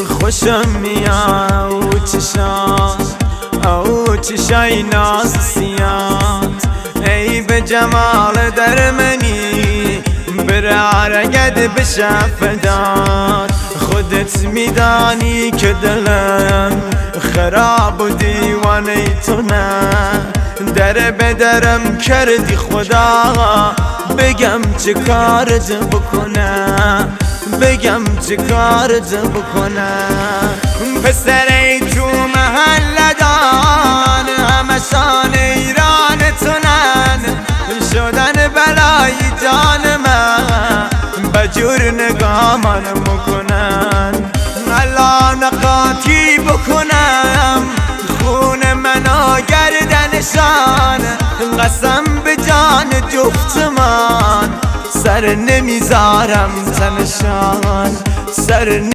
خوشم میاد او چشای ناز سیاد ای به جمال در منی برارگد بشه فداد خودت میدانی که دلم خراب و دیوانه تو نه در بدرم کردی خدا بگم چه کارت بکنم چه کارت بکنم پسری تو محله دان همشان ایران تونن شدن بلای جان من بجور نگاه من مکنن الان قاطی بکنم خون منو گردنشان قسم به جان جفت من سر نمیذارم تنشان